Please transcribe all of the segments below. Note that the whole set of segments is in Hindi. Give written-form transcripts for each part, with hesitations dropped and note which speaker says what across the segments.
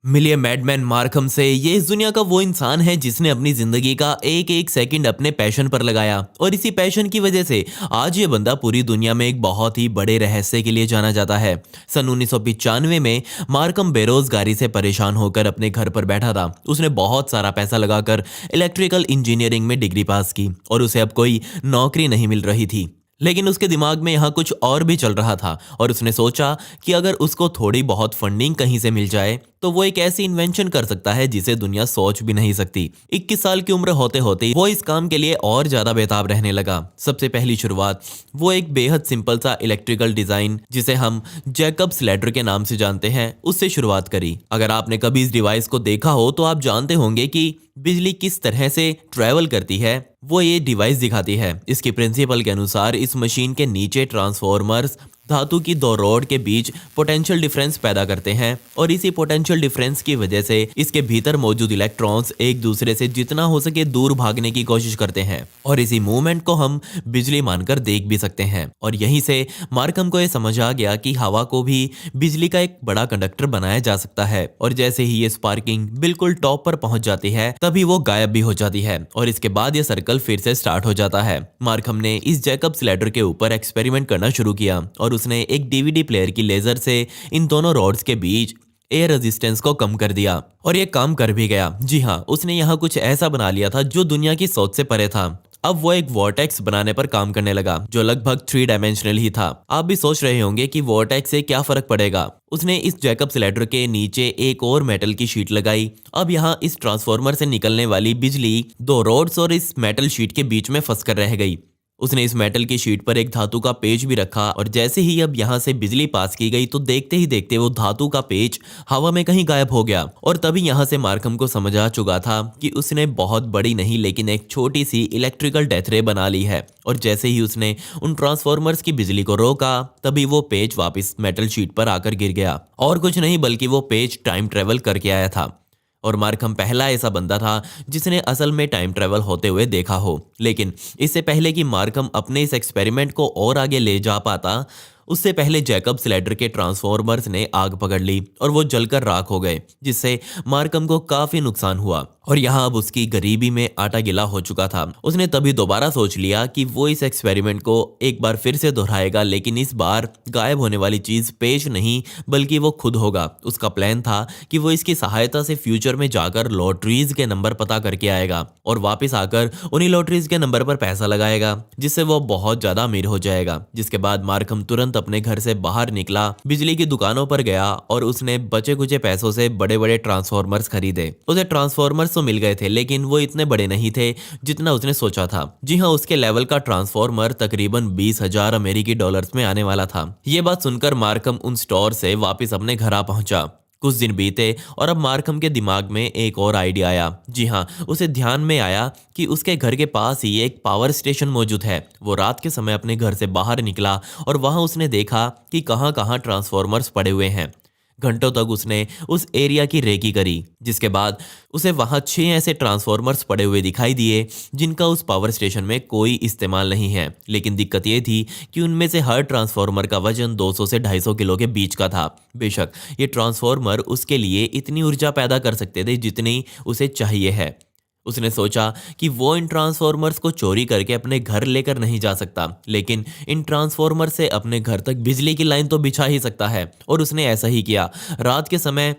Speaker 1: मिलिए मैडमैन मार्कम से। ये इस दुनिया का वो इंसान है जिसने अपनी जिंदगी का एक एक सेकंड अपने पैशन पर लगाया और इसी पैशन की वजह से आज ये बंदा पूरी दुनिया में एक बहुत ही बड़े रहस्य के लिए जाना जाता है। सन 1995 में मार्कम बेरोजगारी से परेशान होकर अपने घर पर बैठा था। उसने बहुत सारा पैसा लगाकर इलेक्ट्रिकल इंजीनियरिंग में डिग्री पास की और उसे अब कोई नौकरी नहीं मिल रही थी। लेकिन उसके दिमाग में यहाँ कुछ और भी चल रहा था और उसने सोचा कि अगर उसको थोड़ी बहुत फंडिंग कहीं से मिल जाए तो वो एक ऐसी इन्वेंशन कर सकता है जिसे दुनिया सोच भी नहीं सकती। 21 साल की उम्र होते होते वो इस काम के लिए और ज्यादा बेताब रहने लगा। सबसे पहली शुरुआत वो एक बेहद सिंपल सा इलेक्ट्रिकल डिजाइन जिसे हम जैकब्स लैडर के नाम से जानते हैं उससे शुरुआत करी। अगर आपने कभी इस डिवाइस को देखा हो तो आप जानते होंगे कि बिजली किस तरह से ट्रैवल करती है, वो ये डिवाइस दिखाती है। इसकी प्रिंसिपल के अनुसार इस मशीन के नीचे ट्रांसफॉर्मर्स धातु की दो रॉड के बीच पोटेंशियल डिफरेंस पैदा करते हैं और इसी पोटेंशियल डिफरेंस की वजह से इसके भीतर मौजूद इलेक्ट्रॉन्स एक दूसरे से जितना हो सके दूर भागने की कोशिश करते हैं और इसी मूवमेंट को हम बिजली मानकर देख भी सकते हैं। और यहीं से मार्कम को यह समझ आ गया कि हवा को भी बिजली का एक बड़ा कंडक्टर बनाया जा सकता है और जैसे ही ये स्पार्किंग बिल्कुल टॉप पर पहुंच जाती है तभी वो गायब भी हो जाती है और इसके बाद ये सर्कल फिर से स्टार्ट हो जाता है। मार्कम ने इस जैकब्स लैडर के ऊपर एक्सपेरिमेंट करना शुरू किया और उसने एक डीवीडी प्लेयर की लेजर से इन दोनों रॉड्स के बीच एयर रेजिस्टेंस को कम कर दिया और ये काम कर भी गया। जी हाँ, उसने यहाँ कुछ ऐसा बना लिया था जो दुनिया की सोच से परे था। अब वो एक वॉर्टेक्स बनाने पर काम करने लगा जो लगभग 3 डायमेंशनल ही था। आप भी सोच रहे होंगे कि वॉर्टेक्स से क्या फर्क पड़ेगा। उसने इस जैकब्स लैडर के नीचे एक और मेटल की शीट लगाई। अब यहाँ इस ट्रांसफॉर्मर से निकलने वाली बिजली दो रॉड्स और इस मेटल शीट के बीच में फंस कर रह गई। उसने इस मेटल की शीट पर एक धातु का पेच भी रखा और जैसे ही अब यहाँ से बिजली पास की गई तो देखते ही देखते वो धातु का पेच हवा में कहीं गायब हो गया। और तभी यहाँ से मार्कम को समझ आ चुका था कि उसने बहुत बड़ी नहीं लेकिन एक छोटी सी इलेक्ट्रिकल डेथ रे बना ली है। और जैसे ही उसने उन ट्रांसफॉर्मर्स की बिजली को रोका तभी वो पेच वापस मेटल शीट पर आकर गिर गया और कुछ नहीं बल्कि वो पेच टाइम ट्रेवल करके आया था। और मार्कम पहला ऐसा बंदा था जिसने असल में टाइम ट्रैवल होते हुए देखा हो। लेकिन इससे पहले कि मार्कम अपने इस एक्सपेरिमेंट को और आगे ले जा पाता उससे पहले जैकब्स लैडर के ट्रांसफॉर्मर्स ने आग पकड़ ली और वो जलकर राख हो गए जिससे मार्कम को काफी नुकसान हुआ और यहाँ अब उसकी गरीबी में आटा गिला हो चुका था। उसने तभी दोबारा सोच लिया कि वो इस एक्सपेरिमेंट को एक बार फिर से दोहराएगा लेकिन इस बार गायब होने वाली चीज पेच नहीं बल्कि वो खुद होगा। उसका प्लान था कि वो इसकी सहायता से फ्यूचर में जाकर लॉटरीज के नंबर पता करके आएगा और वापस आकर उन्हीं लॉटरीज के नंबर पर पैसा लगाएगा जिससे वो बहुत ज्यादा अमीर हो जाएगा। जिसके बाद मार्कम तुरंत अपने घर से बाहर निकला, बिजली की दुकानों पर गया और उसने बचे कुचे पैसों से बड़े बड़े ट्रांसफॉर्मर्स खरीदे। उसे ट्रांसफॉर्मर्स तो मिल गए थे लेकिन वो इतने बड़े नहीं थे जितना उसने सोचा था। जी हाँ, उसके लेवल का ट्रांसफॉर्मर तकरीबन 20,000 अमेरिकी डॉलर्स में आने वाला था। ये बात सुनकर मार्कम उन स्टोर से वापस अपने घर आ पहुंचा। कुछ दिन बीते और अब मार्कम के दिमाग में एक और आइडिया आया। जी हाँ, उसे ध्यान में आया कि उसके घर के पास ही एक पावर स्टेशन मौजूद है। वो रात के समय अपने घर से बाहर निकला और वहां उसने देखा कि कहां कहां ट्रांसफॉर्मर्स पड़े हुए हैं। घंटों तक उसने उस एरिया की रेकी करी जिसके बाद उसे वहां 6 ऐसे ट्रांसफॉर्मर्स पड़े हुए दिखाई दिए जिनका उस पावर स्टेशन में कोई इस्तेमाल नहीं है। लेकिन दिक्कत ये थी कि उनमें से हर ट्रांसफॉर्मर का वजन 200 से 250 किलो के बीच का था। बेशक ये ट्रांसफॉर्मर उसके लिए इतनी ऊर्जा पैदा कर सकते थे जितनी उसे चाहिए है। उसने सोचा कि वो इन ट्रांसफॉर्मर्स को चोरी करके अपने घर लेकर नहीं जा सकता लेकिन इन ट्रांसफॉर्मर से अपने घर तक बिजली की लाइन तो बिछा ही सकता है। और उसने ऐसा ही किया। रात के समय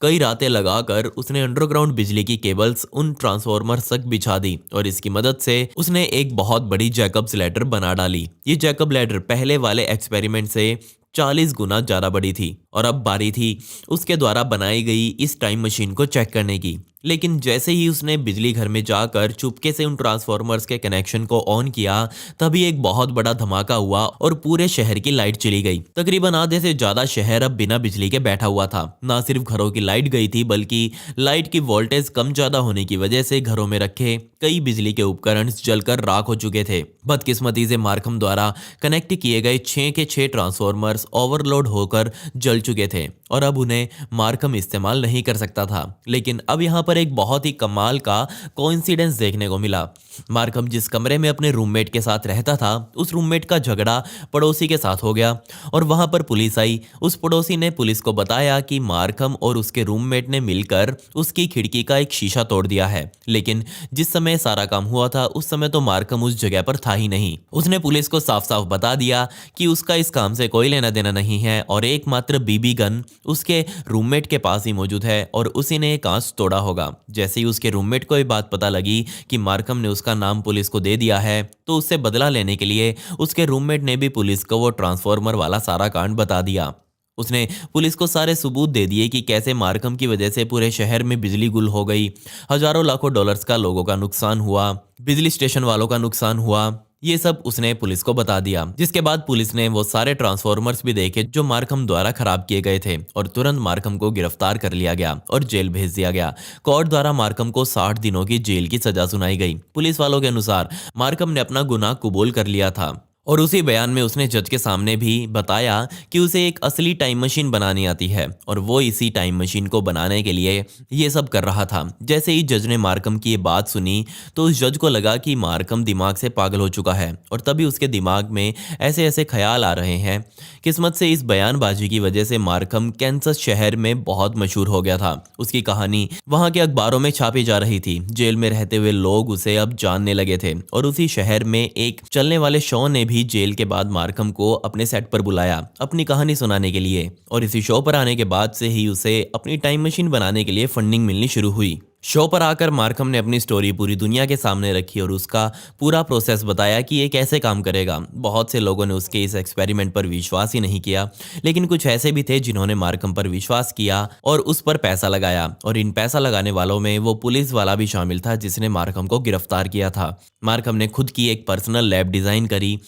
Speaker 1: कई रातें लगाकर उसने अंडरग्राउंड बिजली की केबल्स उन ट्रांसफॉर्मर्स तक बिछा दी और इसकी मदद से उसने एक बहुत बड़ी जैकब्स लैडर बना डाली। ये जैकब लैडर पहले वाले एक्सपेरिमेंट से 40 गुना ज्यादा बड़ी थी और अब बारी थी उसके द्वारा बनाई गई इस टाइम मशीन को चेक करने की। लेकिन जैसे ही उसने बिजली घर में जाकर चुपके से उन ट्रांसफॉर्मर्स के कनेक्शन को ऑन किया तभी एक बहुत बड़ा धमाका हुआ और पूरे शहर की लाइट चली गई। तकरीबन आधे से ज्यादा शहर अब बिना बिजली के बैठा हुआ था। ना सिर्फ घरों की लाइट गई थी बल्कि लाइट की वोल्टेज कम ज्यादा होने की वजह से घरों में रखे कई बिजली के उपकरण जलकर राख हो चुके थे। बदकिस्मती से मार्कम द्वारा कनेक्ट किए गए 6 के 6 ट्रांसफॉर्मर्स ओवरलोड होकर जल चुके थे और अब उन्हें मार्कम इस्तेमाल नहीं कर सकता था। लेकिन अब यहाँ पर एक बहुत ही कमाल का कोइंसिडेंस देखने को मिला। मार्कम जिस कमरे में अपने रूममेट के साथ रहता था, उस रूममेट का झगड़ा पड़ोसी के साथ हो गया और वहां पर पुलिस आई। उस पड़ोसी ने पुलिस को बताया कि मार्कम और उसके रूममेट ने मिलकर उसकी खिड़की का एक शीशा तोड़ दिया है। लेकिन जिस समय सारा काम हुआ था उस समय तो मार्कम उस जगह पर था ही नहीं। उसने पुलिस को साफ साफ बता दिया कि उसका इस काम से कोई लेना देना नहीं है और एकमात्र बीबी गन उसके रूममेट के पास ही मौजूद है और उसी ने कांच तोड़ा होगा। जैसे ही उसके रूममेट को ये बात पता लगी कि मार्कम ने उसका नाम पुलिस को दे दिया है, तो उससे बदला लेने के लिए उसके रूममेट ने भी पुलिस को वो ट्रांसफॉर्मर वाला सारा कांड बता दिया। उसने पुलिस को सारे सबूत दे दिए कि कैसे मार्कम की वजह से पूरे शहर में बिजली गुल हो गई, हजारों लाखों डॉलर्स का लोगों का नुकसान हुआ, बिजली स्टेशन वालों का नुकसान हुआ। ये सब उसने पुलिस को बता दिया, जिसके बाद पुलिस ने वो सारे ट्रांसफॉर्मर्स भी देखे जो मार्कम द्वारा खराब किए गए थे और तुरंत मार्कम को गिरफ्तार कर लिया गया और जेल भेज दिया गया। कोर्ट द्वारा मार्कम को 60 दिनों की जेल की सजा सुनाई गई। पुलिस वालों के अनुसार मार्कम ने अपना गुनाह कबूल कर लिया था और उसी बयान में उसने जज के सामने भी बताया कि उसे एक असली टाइम मशीन बनानी आती है और वो इसी टाइम मशीन को बनाने के लिए ये सब कर रहा था। जैसे ही जज ने मार्कम की ये बात सुनी तो उस जज को लगा कि मार्कम दिमाग से पागल हो चुका है और तभी उसके दिमाग में ऐसे ऐसे ख्याल आ रहे हैं। किस्मत से इस बयानबाजी की वजह से मार्कम कैंसस शहर में बहुत मशहूर हो गया था। उसकी कहानी वहाँ के अखबारों में छापी जा रही थी। जेल में रहते हुए लोग उसे अब जानने लगे थे और उसी शहर में एक चलने वाले शो ने भी जेल के बाद मार्कम को अपने सेट पर बुलाया अपनी कहानी सुनाने के लिए और इसी शो पर आने के बाद से ही उसे अपनी टाइम मशीन बनाने के लिए फंडिंग मिलनी शुरू हुई। शो पर आकर मार्कम ने अपनी स्टोरी पूरी दुनिया के सामने रखी और उसका पूरा प्रोसेस बताया कि ये कैसे काम करेगा। बहुत से लोगों ने उसके इस एक्सपेरिमेंट पर विश्वास ही नहीं किया, लेकिन कुछ ऐसे भी थे जिन्होंने मार्कम पर विश्वास किया और उस पर पैसा लगाया और इन पैसा लगाने वालों में वो पुलिस वाला भी शामिल था जिसने मार्कम को गिरफ्तार किया था। मार्कम ने खुद की एक पर्सनल लैब डिजाइन करी।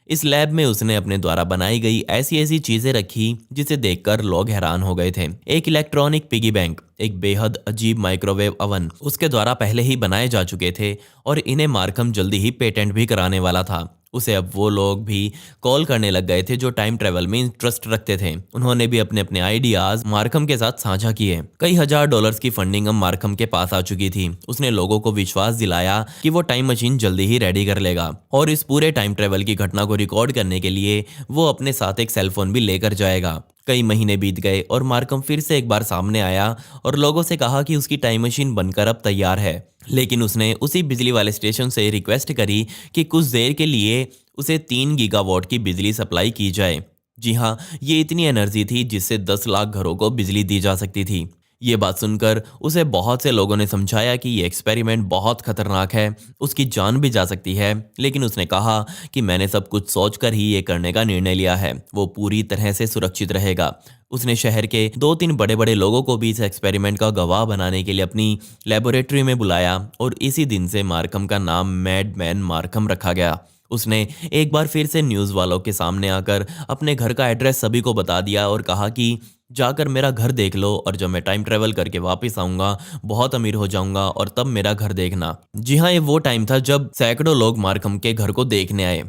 Speaker 1: इस लैब में उसने अपने द्वारा बनाई गई ऐसी ऐसी चीजें रखी जिसे देखकर लोग हैरान हो गए थे। एक इलेक्ट्रॉनिक पिगी बैंक, एक बेहद अजीब माइक्रोवेव ओवन उसके द्वारा पहले ही बनाए जा चुके थे और इन्हें मार्कम जल्दी ही पेटेंट भी कराने वाला था। उसे अब वो लोग भी कॉल करने लग गए थे जो टाइम ट्रेवल में इंटरेस्ट रखते थे। उन्होंने भी अपने अपने आइडियाज मार्कम के साथ साझा किए। कई हजार डॉलर्स की फंडिंग अब मार्कम के पास आ चुकी थी। उसने लोगों को विश्वास दिलाया कि वो टाइम मशीन जल्दी ही रेडी कर लेगा और इस पूरे टाइम ट्रेवल की घटना को रिकॉर्ड करने के लिए वो अपने साथ एक सेलफोन भी लेकर जाएगा। कई महीने बीत गए और मार्कम फिर से एक बार सामने आया और लोगों से कहा कि उसकी टाइम मशीन बनकर अब तैयार है। लेकिन उसने उसी बिजली वाले स्टेशन से रिक्वेस्ट करी कि कुछ देर के लिए उसे 3 गीगावाट की बिजली सप्लाई की जाए। जी हाँ, ये इतनी एनर्जी थी जिससे 10 लाख घरों को बिजली दी जा सकती थी। ये बात सुनकर उसे बहुत से लोगों ने समझाया कि ये एक्सपेरिमेंट बहुत खतरनाक है, उसकी जान भी जा सकती है। लेकिन उसने कहा कि मैंने सब कुछ सोचकर ही ये करने का निर्णय लिया है, वो पूरी तरह से सुरक्षित रहेगा। उसने शहर के 2-3 बड़े बड़े लोगों को भी इस एक्सपेरिमेंट का गवाह बनाने के लिए अपनी लेबोरेटरी में बुलाया और इसी दिन से मार्कम का नाम मैडमैन मार्कम रखा गया। उसने एक बार फिर से न्यूज़ वालों के सामने आकर अपने घर का एड्रेस सभी को बता दिया और कहा कि जाकर मेरा घर देख लो और जब मैं टाइम ट्रेवल करके वापस आऊंगा बहुत अमीर हो जाऊंगा और तब मेरा घर देखना। जी हाँ, ये वो टाइम था जब सैकड़ों लोग मार्कम के घर को देखने आए,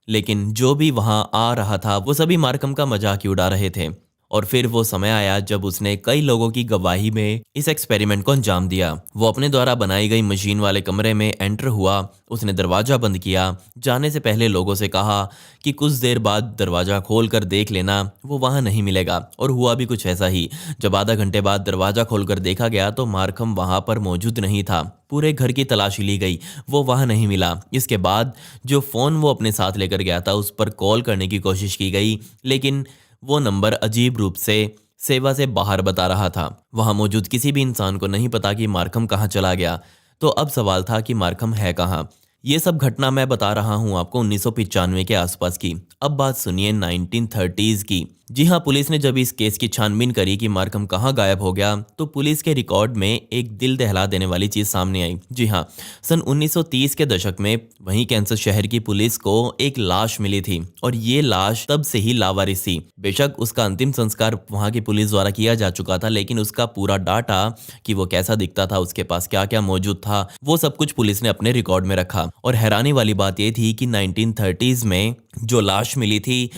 Speaker 1: लेकिन जो भी वहां आ रहा था वो सभी मार्कम का मजाक ही उड़ा रहे थे। और फिर वो समय आया जब उसने कई लोगों की गवाही में इस एक्सपेरिमेंट को अंजाम दिया। वो अपने द्वारा बनाई गई मशीन वाले कमरे में एंटर हुआ। उसने दरवाजा बंद किया। जाने से पहले लोगों से कहा कि कुछ देर बाद दरवाजा खोल कर देख लेना, वो वहां नहीं मिलेगा। और हुआ भी कुछ ऐसा ही। जब आधा घंटे बाद दरवाजा खोलकर देखा गया तो मार्कम वहां पर मौजूद नहीं था। पूरे घर की तलाशी ली गई, वो वहां नहीं मिला। इसके बाद जो फोन वो अपने साथ लेकर गया था उस पर कॉल करने की कोशिश की गई, लेकिन वो नंबर अजीब रूप से सेवा से बाहर बता रहा था। वहां मौजूद किसी भी इंसान को नहीं पता कि मार्कम कहां चला गया। तो अब सवाल था कि मार्कम है कहां। ये सब घटना मैं बता रहा हूं आपको 1995 के आसपास की। अब बात सुनिए 1930s की। जी हाँ, पुलिस ने जब इस केस की छानबीन करी कि मार्कम कहाँ गायब हो गया तो पुलिस के रिकॉर्ड में एक दिल दहला देने वाली चीज सामने आई। जी हाँ, सन 1930 के दशक में वहीं कैंसस शहर की पुलिस को एक लाश मिली थी और ये लाश तब से ही लावारिस थी। बेशक उसका अंतिम संस्कार वहां की पुलिस द्वारा किया जा चुका था, लेकिन उसका पूरा डाटा कि वो कैसा दिखता था, उसके पास क्या क्या मौजूद था, वो सब कुछ पुलिस ने अपने रिकॉर्ड में रखा। और हैरानी वाली बात ये थी कि 1930s में जो लाश मिली थी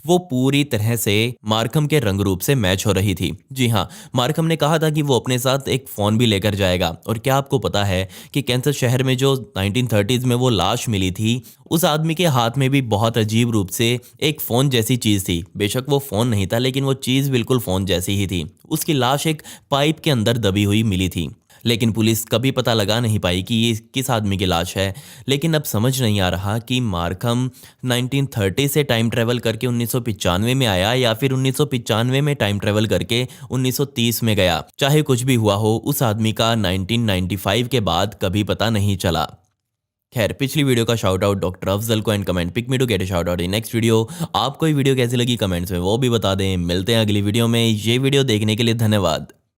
Speaker 1: वो पूरी तरह से मार्कम के रंग रूप से मैच हो रही थी। जी हाँ, मार्कम ने कहा था कि वो अपने साथ एक फ़ोन भी लेकर जाएगा। और क्या आपको पता है कि कैंसस शहर में जो 1930s में वो लाश मिली थी, उस आदमी के हाथ में भी बहुत अजीब रूप से एक फ़ोन जैसी चीज़ थी। बेशक वो फ़ोन नहीं था, लेकिन वो चीज़ बिल्कुल फ़ोन जैसी ही थी। उसकी लाश एक पाइप के अंदर दबी हुई मिली थी, लेकिन पुलिस कभी पता लगा नहीं पाई कि ये किस आदमी की लाश है। लेकिन अब समझ नहीं आ रहा कि मार्कम 1930 से टाइम ट्रैवल करके 1995 में आया या फिर 1995 में टाइम ट्रैवल करके 1930 में गया। चाहे कुछ भी हुआ हो, उस आदमी का 1995 के बाद कभी पता नहीं चला। खैर, पिछली वीडियो का शाउट आउट डॉक्टर अफजल को and comment pick me to get a shout out in next video. आपको ये वीडियो कैसी लगी कमेंट्स में वो भी बता दें। मिलते हैं अगली वीडियो में। ये वीडियो देखने के लिए धन्यवाद।